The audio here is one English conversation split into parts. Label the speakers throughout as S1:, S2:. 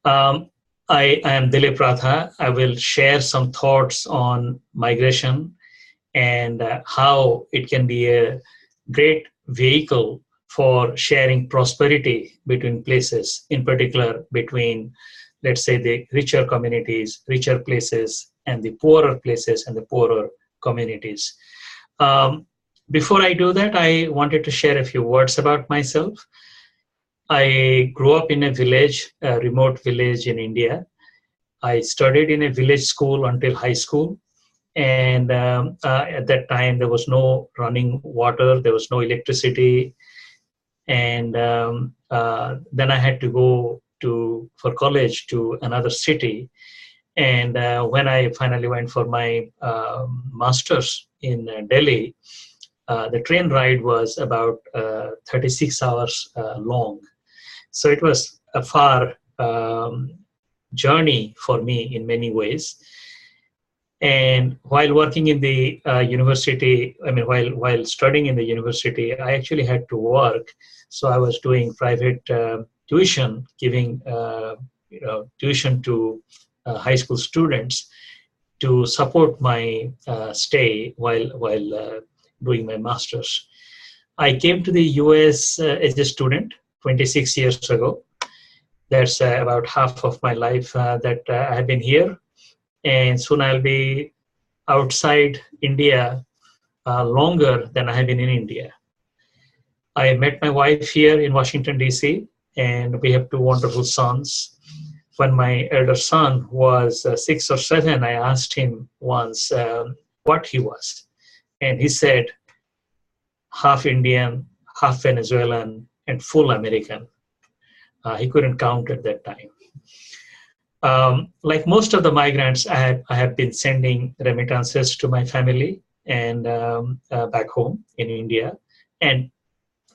S1: I am Dilip Ratha. I will share some thoughts on migration and how it can be a great vehicle for sharing prosperity between places, in particular between, let's say, the richer communities, richer places, and the poorer places and the poorer communities. Um, Before I do that, I wanted to share a few words about myself. I grew up in a village, a remote village in India. I studied in a village school until high school. And at that time, there was no running water, there was no electricity. And then I had to go for college to another city. And when I finally went for my master's in Delhi, the train ride was about 36 hours long. So it was a far journey for me in many ways. And while working in the university, while studying in the university, I actually had to work. So I was doing private tuition, giving tuition to high school students to support my stay while doing my master's. I came to the US as a student 26 years ago. That's about half of my life that I have been here. And soon I'll be outside India longer than I have been in India. I met my wife here in Washington, D.C., and we have two wonderful sons. When my elder son was 6 or 7, I asked him once what he was. And he said, half Indian, half Venezuelan, and full American. He couldn't count at that time. Like most of the migrants, I have been sending remittances to my family and back home in India. And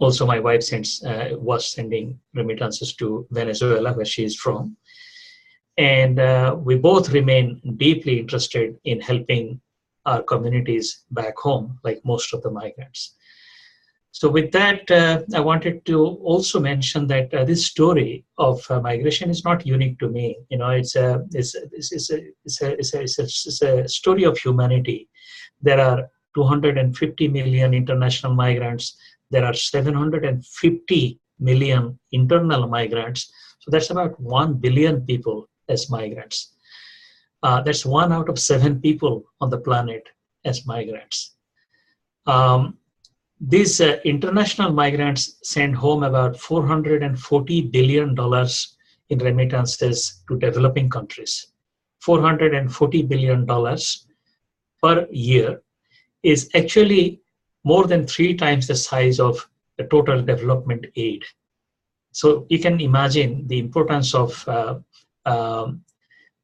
S1: also my wife was sending remittances to Venezuela, where she is from. And we both remain deeply interested in helping our communities back home, like most of the migrants. So with that, I wanted to also mention that this story of migration is not unique to me. You know, it's a story of humanity. There are 250 million international migrants. There are 750 million internal migrants. So that's about 1 billion people as migrants. That's 1 out of 7 people on the planet as migrants. These international migrants send home about $440 billion in remittances to developing countries. $440 billion per year is actually more than 3 times the size of the total development aid. So you can imagine the importance of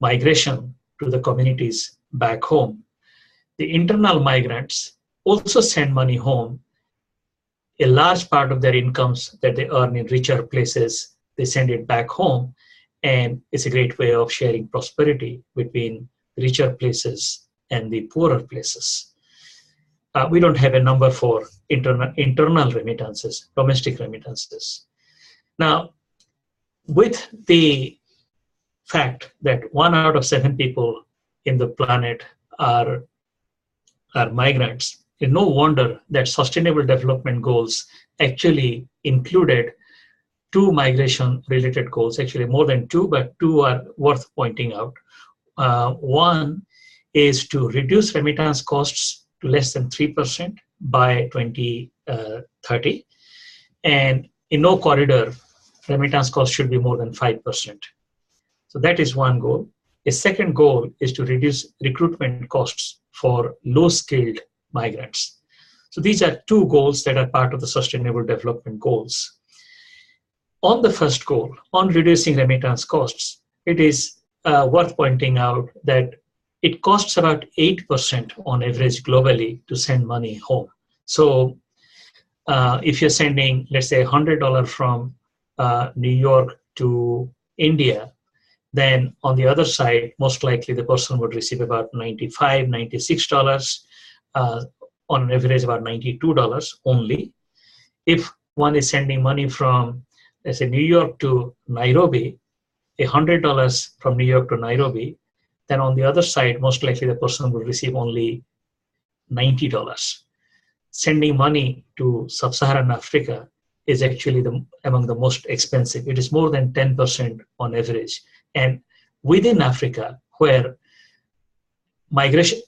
S1: migration to the communities back home. The internal migrants also send money home. A large part of their incomes that they earn in richer places, they send it back home. And it's a great way of sharing prosperity between richer places and the poorer places. We don't have a number for internal remittances, domestic remittances. Now, with the fact that 1 out of 7 people in the planet are migrants, it's no wonder that Sustainable Development Goals actually included 2 migration-related goals, actually more than 2, but 2 are worth pointing out. One is to reduce remittance costs to less than 3% by 2030. And in no corridor, remittance costs should be more than 5%. So that is one goal. A second goal is to reduce recruitment costs for low-skilled migrants. So these are 2 goals that are part of the Sustainable Development Goals. On the first goal, on reducing remittance costs, it is worth pointing out that it costs about 8% on average globally to send money home. So if you're sending, let's say, $100 from New York to India, then on the other side, most likely the person would receive about $95, $96, on an average about $92 only. If one is sending money from, let's say, New York to Nairobi, $100 from New York to Nairobi, then on the other side, most likely the person will receive only $90. Sending money to sub-Saharan Africa is actually among the most expensive. It is more than 10% on average. And within Africa, where migration,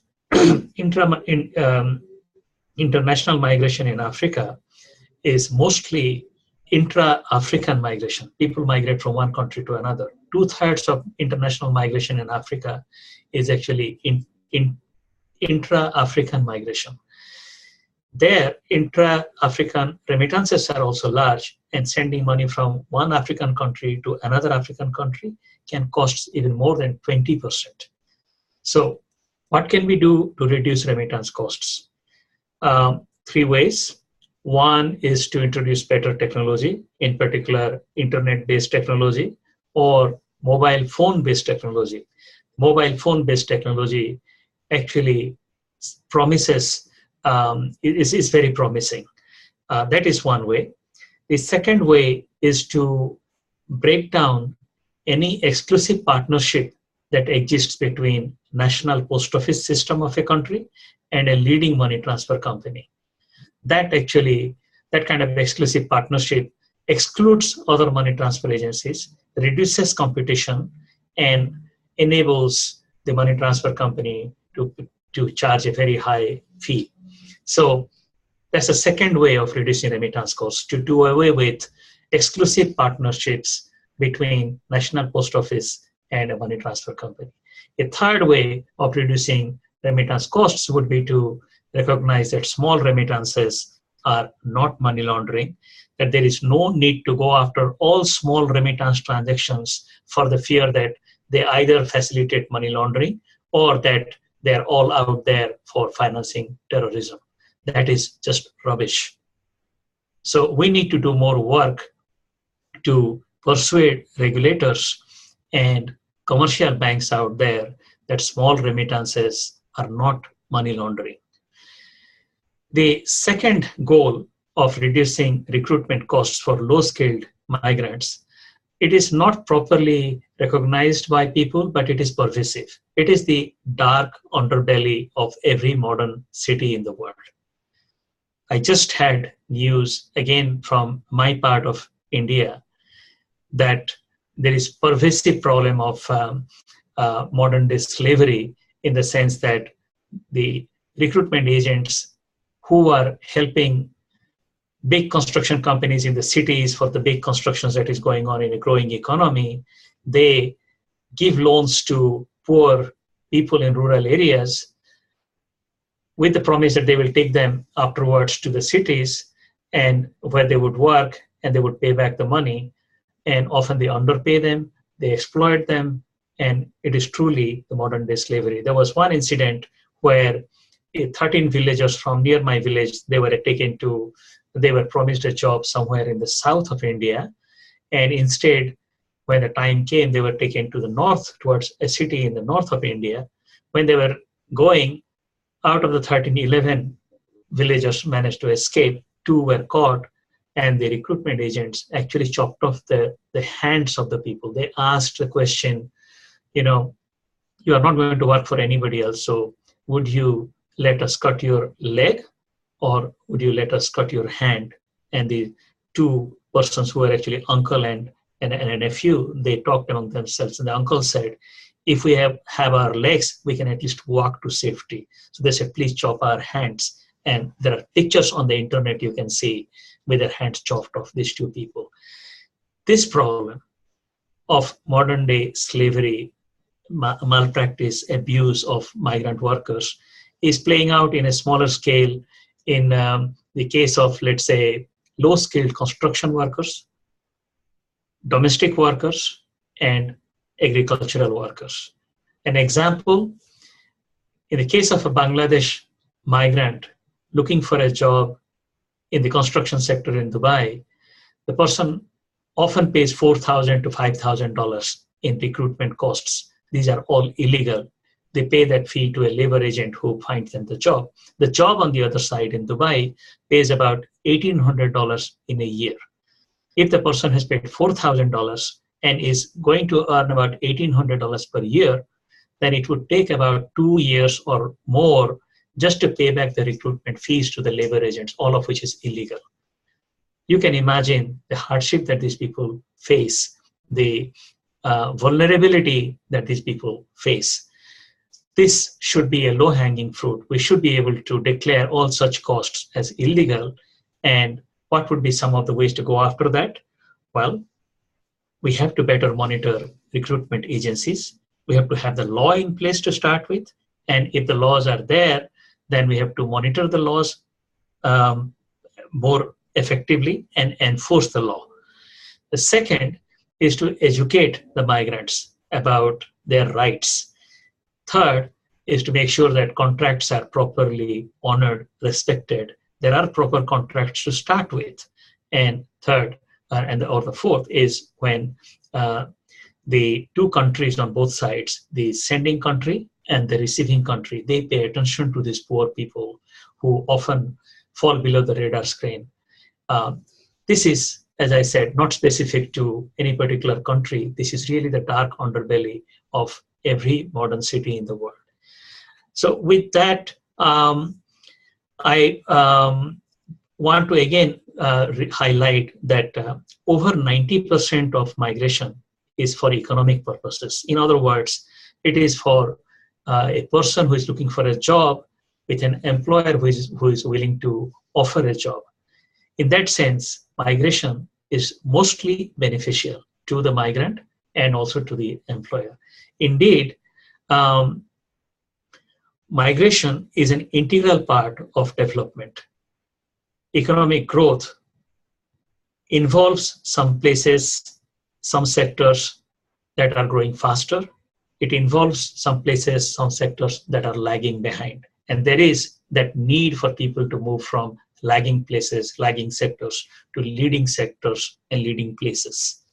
S1: international migration in Africa is mostly intra-African migration. People migrate from one country to another. 2/3 of international migration in Africa is actually intra-African migration. There, intra-African remittances are also large, and sending money from one African country to another African country can cost even more than 20%. So what can we do to reduce remittance costs? 3 ways. One is to introduce better technology, in particular internet-based technology or mobile phone-based technology. Mobile phone-based technology actually promises, is very promising. That is one way. The second way is to break down any exclusive partnership that exists between national post office system of a country and a leading money transfer company. That kind of exclusive partnership excludes other money transfer agencies, reduces competition, and enables the money transfer company to charge a very high fee. So that's a second way of reducing remittance costs, to do away with exclusive partnerships between national post office and a money transfer company. A third way of reducing remittance costs would be to recognize that small remittances are not money laundering, that there is no need to go after all small remittance transactions for the fear that they either facilitate money laundering or that they're all out there for financing terrorism. That is just rubbish. So we need to do more work to persuade regulators and commercial banks out there that small remittances are not money laundering. The second goal of reducing recruitment costs for low-skilled migrants, it is not properly recognized by people, but it is pervasive. It is the dark underbelly of every modern city in the world. I just had news again from my part of India that there is pervasive problem of modern day slavery, in the sense that the recruitment agents who are helping big construction companies in the cities for the big constructions that is going on in a growing economy, they give loans to poor people in rural areas with the promise that they will take them afterwards to the cities and where they would work and they would pay back the money. And often they underpay them, they exploit them, and it is truly the modern day slavery. There was one incident where 13 villagers from near my village, they were promised a job somewhere in the south of India. And instead, when the time came, they were taken to the north, towards a city in the north of India. When they were going, out of the 13, 11 villagers managed to escape, 2 were caught, and the recruitment agents actually chopped off the hands of the people. They asked the question, you are not going to work for anybody else, so would you let us cut your leg, or would you let us cut your hand? And the 2 persons who were actually uncle and a nephew, they talked among themselves, and the uncle said, if we have our legs, we can at least walk to safety. So they said, please chop our hands. And there are pictures on the internet you can see with their hands chopped off, these 2 people. This problem of modern day slavery, malpractice, abuse of migrant workers is playing out in a smaller scale in the case of, let's say, low-skilled construction workers, domestic workers, and agricultural workers. An example, in the case of a Bangladesh migrant looking for a job in the construction sector in Dubai, the person often pays $4,000 to $5,000 in recruitment costs. These are all illegal. They pay that fee to a labor agent who finds them the job. The job on the other side in Dubai pays about $1,800 in a year. If the person has paid $4,000 and is going to earn about $1,800 per year, then it would take about 2 years or more just to pay back the recruitment fees to the labor agents, all of which is illegal. You can imagine the hardship that these people face, the vulnerability that these people face. This should be a low-hanging fruit. We should be able to declare all such costs as illegal. And what would be some of the ways to go after that? Well, we have to better monitor recruitment agencies. We have to have the law in place to start with. And if the laws are there, then we have to monitor the laws more effectively and enforce the law. The second is to educate the migrants about their rights. Third is to make sure that contracts are properly honored, respected. There are proper contracts to start with. And third, or the fourth is when the two countries on both sides, the sending country and the receiving country, they pay attention to these poor people who often fall below the radar screen. This is, as I said, not specific to any particular country. This is really the dark underbelly of every modern city in the world. So with that, I want to again highlight that over 90% of migration is for economic purposes. In other words, it is for a person who is looking for a job with an employer who is willing to offer a job. In that sense, migration is mostly beneficial to the migrant and also to the employer. Indeed, migration is an integral part of development. Economic growth involves some places, some sectors that are growing faster. It involves some places, some sectors that are lagging behind. And there is that need for people to move from lagging places, lagging sectors to leading sectors and leading places.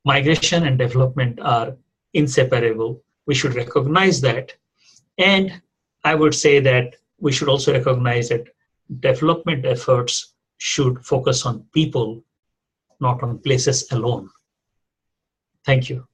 S1: Migration and development are inseparable. We should recognize that. And I would say that we should also recognize that development efforts should focus on people, not on places alone. Thank you.